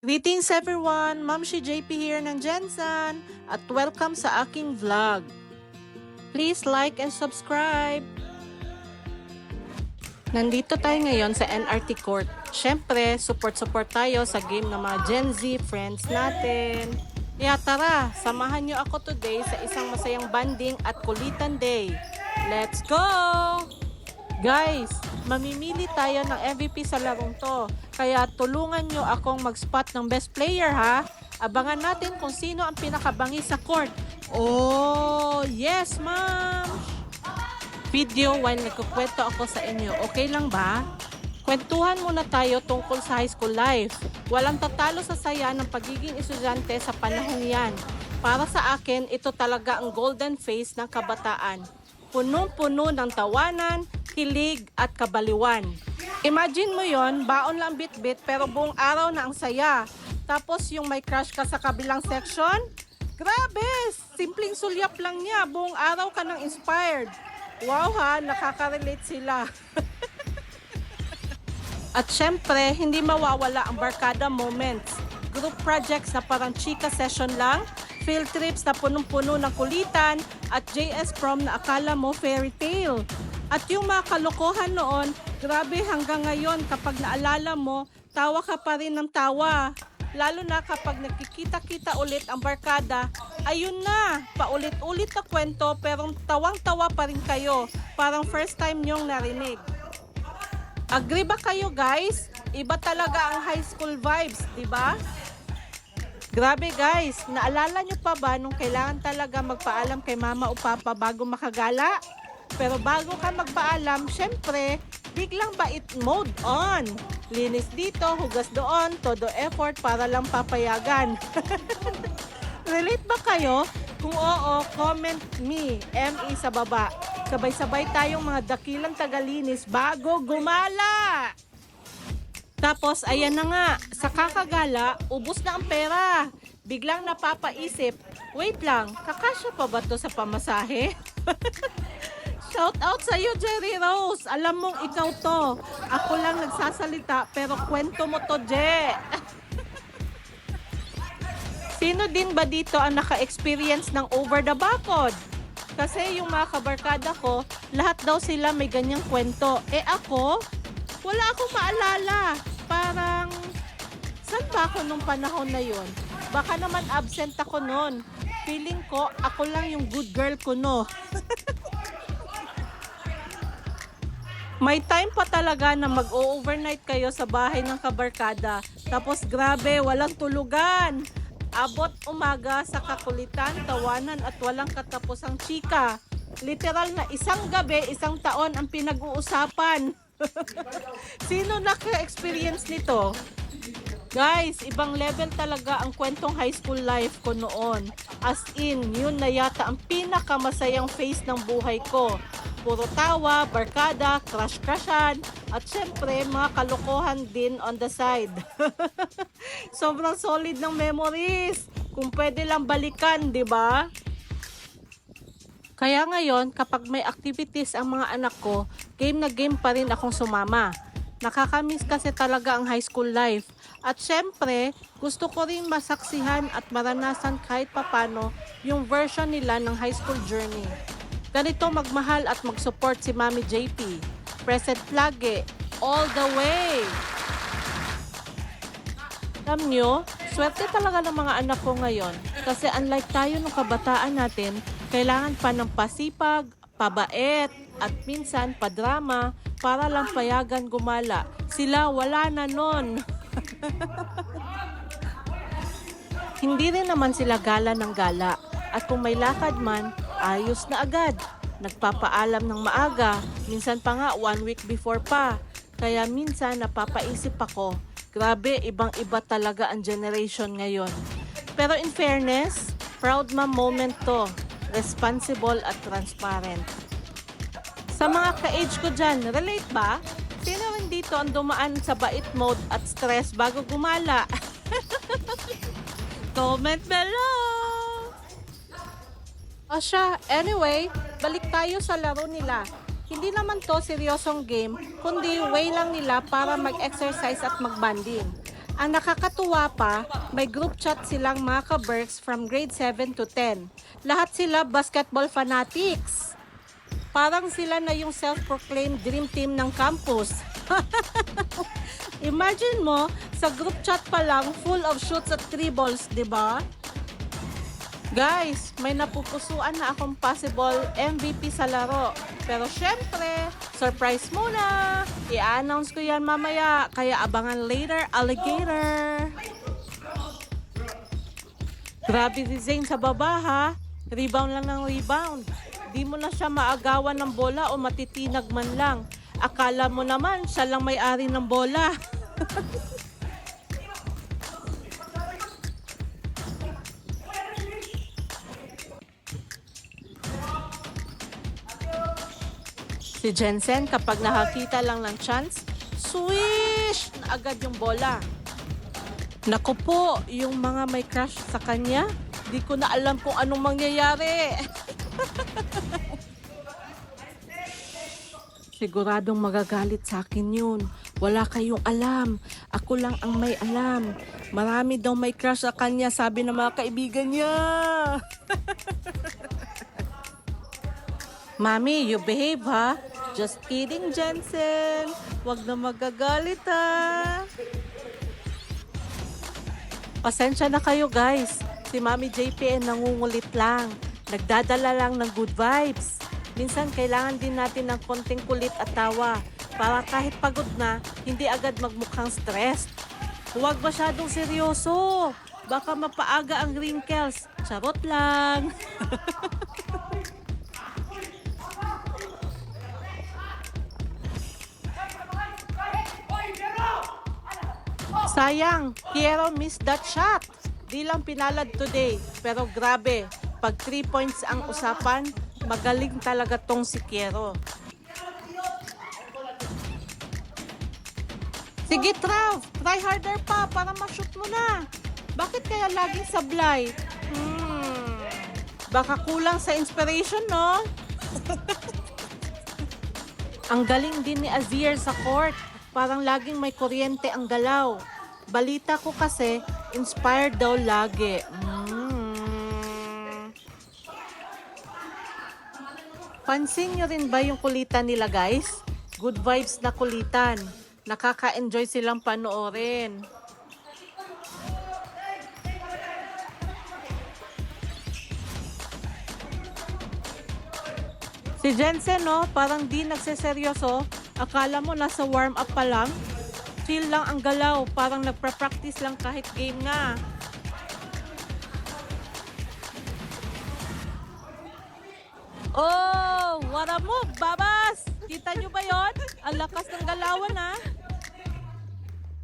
Greetings everyone! Ma'am si JP here ng Jensen at welcome sa aking vlog. Please like and subscribe! Nandito tayo ngayon sa NRT Court. Siyempre, support tayo sa game ng mga Gen Z friends natin. Kaya tara, samahan nyo ako today sa isang masayang banding at kulitan day. Let's go! Guys, mamimili tayo ng MVP sa larong to. Kaya tulungan nyo akong mag-spot ng best player ha. Abangan natin kung sino ang pinakabangi sa court. Oh, yes ma'am! Video while nagkukwento ako sa inyo. Okay lang ba? Kwentuhan muna tayo tungkol sa high school life. Walang tatalo sa saya ng pagiging estudyante sa panahon yan. Para sa akin, ito talaga ang golden phase ng kabataan. Punong-puno ng tawanan, kilig at kabaliwan. Imagine mo yon, baon lang bit-bit pero buong araw na ang saya. Tapos yung may crush ka sa kabilang section, grabe! Simpleng sulyap lang niya, buong araw ka nang inspired. Wow ha, nakaka-relate sila. At syempre, hindi mawawala ang barkada moments. Group projects na parang chika session lang, field trips na punong-puno ng kulitan, at JS prom na akala mo fairy tale. At yung mga kalokohan noon, grabe hanggang ngayon kapag naalala mo, tawa ka pa rin ng tawa. Lalo na kapag nagkikita-kita ulit ang barkada, ayun na, paulit-ulit na kwento pero tawang-tawa pa rin kayo. Parang first time nyong narinig. Agree ba kayo guys? Iba talaga ang high school vibes, di ba? Grabe guys, naalala nyo pa ba nung kailangan talaga magpaalam kay mama o papa bago makagala? Pero bago ka magpaalam, syempre, biglang bait mode on. Linis dito, hugas doon, todo effort para lang papayagan. Relate ba kayo? Kung oo, comment me, ME sa baba. Sabay-sabay tayong mga dakilang tagalinis bago gumala. Tapos, ayan na nga, sa kakagala, ubos na ang pera. Biglang napapaisip, wait lang, kakasya pa ba to sa pamasahe? Shout out sa iyo, Jerry Rose. Alam mong ikaw to. Ako lang nagsasalita pero kwento mo to, Je. Sino din ba dito ang naka-experience ng over the bakod? Kasi yung mga kabarkada ko, lahat daw sila may ganyang kwento. Eh ako, wala akong maalala. Parang, saan ba ako nung panahon na yon? Baka naman absent ako noon. Feeling ko, ako lang yung good girl ko, no? May time pa talaga na mag-overnight kayo sa bahay ng kabarkada. Tapos grabe, walang tulugan. Abot umaga sa kakulitan, tawanan at walang katapusang chika. Literal na isang gabi, isang taon ang pinag-uusapan. Sino naka-experience nito? Guys, ibang level talaga ang kwentong high school life ko noon. As in, yun na yata ang pinakamasayang phase ng buhay ko. Puro tawa, barkada, crush-crushan, at syempre mga kalokohan din on the side. Sobrang solid ng memories. Kung pwede lang balikan, di ba? Kaya ngayon, kapag may activities ang mga anak ko, game na game pa rin akong sumama. Nakakamiss kasi talaga ang high school life. At syempre, gusto ko rin masaksihan at maranasan kahit papano yung version nila ng high school journey. Ganito magmahal at mag-support si Mami JP. Present lagi, all the way! Alam nyo, swerte talaga ng mga anak ko ngayon kasi unlike tayo nung kabataan natin, kailangan pa ng pasipag, pabait, at minsan padrama para lang payagan gumala. Sila wala na nun. Hindi rin naman sila gala ng gala. At kung may lakad man, ayos na agad. Nagpapaalam ng maaga, minsan pa nga 1 week before pa. Kaya minsan napapaisip ako, grabe ibang-iba talaga ang generation ngayon. Pero in fairness, proud mom moment to. Responsible at transparent. Sa mga ka-age ko dyan, relate ba? Sino rin dito ang dumaan sa bait mode at stress bago gumala? Comment below! O siya, anyway, balik tayo sa laro nila. Hindi naman to seryosong game, kundi way lang nila para mag-exercise at mag-banding. Ang nakakatuwa pa, may group chat silang mga ka-Berks from grade 7 to 10. Lahat sila basketball fanatics. Parang sila na yung self-proclaimed dream team ng campus. Imagine mo, sa group chat pa lang, full of shoots at dribbles, di ba? Guys, may napupusuan na akong possible MVP sa laro. Pero syempre, surprise muna! I-announce ko yan mamaya, kaya abangan later, alligator! Grabe si Zane sa baba ha. Rebound lang ng rebound. Di mo na siya maagawan ng bola o matitinag man lang. Akala mo naman siya lang may-ari ng bola. Si Jensen kapag nakakita lang ng chance, swish na agad yung bola. Naku po, yung mga may crush sa kanya, di ko na alam kung anong mangyayari. Siguradong magagalit sa akin yun. Wala kayong alam. Ako lang ang may alam. Marami daw may crush sa kanya, sabi ng mga kaibigan niya. Mami, you behave ha? Just kidding, Jensen. Huwag na magagalit ha. Pasensya na kayo guys. Si Mami JP nangungulit lang. Nagdadala lang ng good vibes. Minsan kailangan din natin ng konting kulit at tawa para kahit pagod na, hindi agad magmukhang stressed. Huwag masyadong seryoso. Baka mapaaga ang wrinkles. Charot lang. Sayang, Kiero missed that shot. Di lang pinalad today, pero grabe, pag 3 points ang usapan, magaling talaga tong si Kiero. Sige Trav, try harder pa para ma-shoot mo na. Bakit kaya laging sablay? Baka kulang sa inspiration, no? Ang galing din ni Azir sa court. Parang laging may kuryente ang galaw. Balita ko kasi, inspired daw lagi. Pansin nyo rin ba yung kulitan nila guys? Good vibes na kulitan. Nakaka-enjoy silang panoorin. Si Jensen no, parang di nagseseryoso. Akala mo nasa warm up pa lang. Chill lang ang galaw, parang nagpa-practice lang kahit game nga. Oh, what a move, Babas! Kita nyo ba yon? Ang lakas ng galawan ha.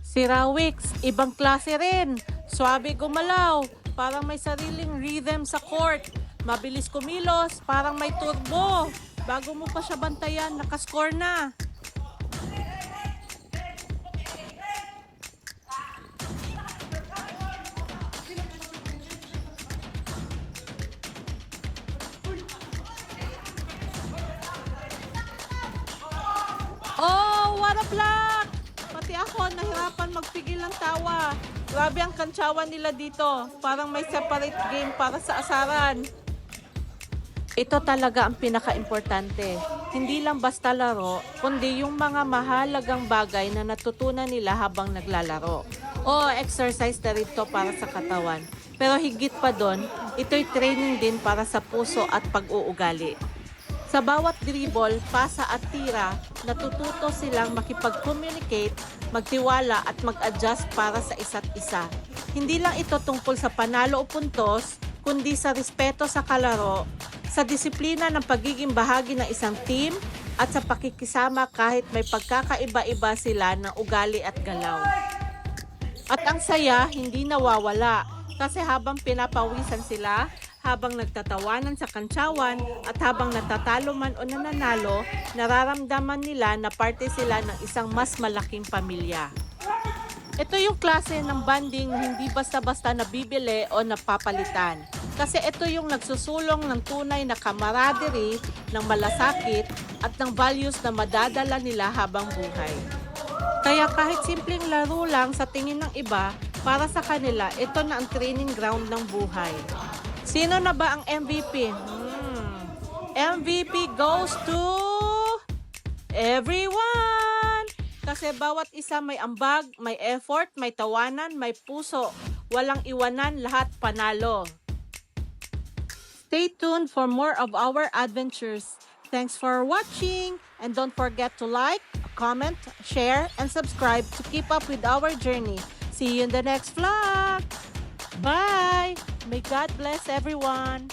Si Rawix, ibang klase rin. Swabe gumalaw, parang may sariling rhythm sa court. Mabilis kumilos, parang may turbo. Bago mo pa siya bantayan, nakascore na. Oh, what a block! Pati ako, nahirapan magpigil ng tawa. Grabe ang kantsawan nila dito. Parang may separate game para sa asaran. Ito talaga ang pinaka-importante. Hindi lang basta laro, kundi yung mga mahalagang bagay na natutunan nila habang naglalaro. O exercise na rin to para sa katawan. Pero higit pa doon, ito'y training din para sa puso at pag-uugali. Sa bawat dribble, pasa at tira, natututo silang makipag-communicate, magtiwala at mag-adjust para sa isa't isa. Hindi lang ito tungkol sa panalo o puntos, kundi sa respeto sa kalaro, sa disiplina ng pagiging bahagi ng isang team, at sa pakikisama kahit may pagkakaiba-iba sila ng ugali at galaw. At ang saya, hindi nawawala, kasi habang pinapawisan sila, habang nagtatawanan sa kantsawan at habang natatalo man o nananalo, nararamdaman nila na parte sila ng isang mas malaking pamilya. Ito yung klase ng bonding hindi basta-basta nabibili o napapalitan. Kasi ito yung nagsusulong ng tunay na camaraderie, ng malasakit at ng values na madadala nila habang buhay. Kaya kahit simpleng laro lang sa tingin ng iba, para sa kanila, ito na ang training ground ng buhay. Sino na ba ang MVP? MVP goes to everyone! Kasi bawat isa may ambag, may effort, may tawanan, may puso. Walang iwanan, lahat panalo. Stay tuned for more of our adventures. Thanks for watching, and don't forget to like, comment, share, and subscribe to keep up with our journey. See you in the next vlog. Bye! May God bless everyone.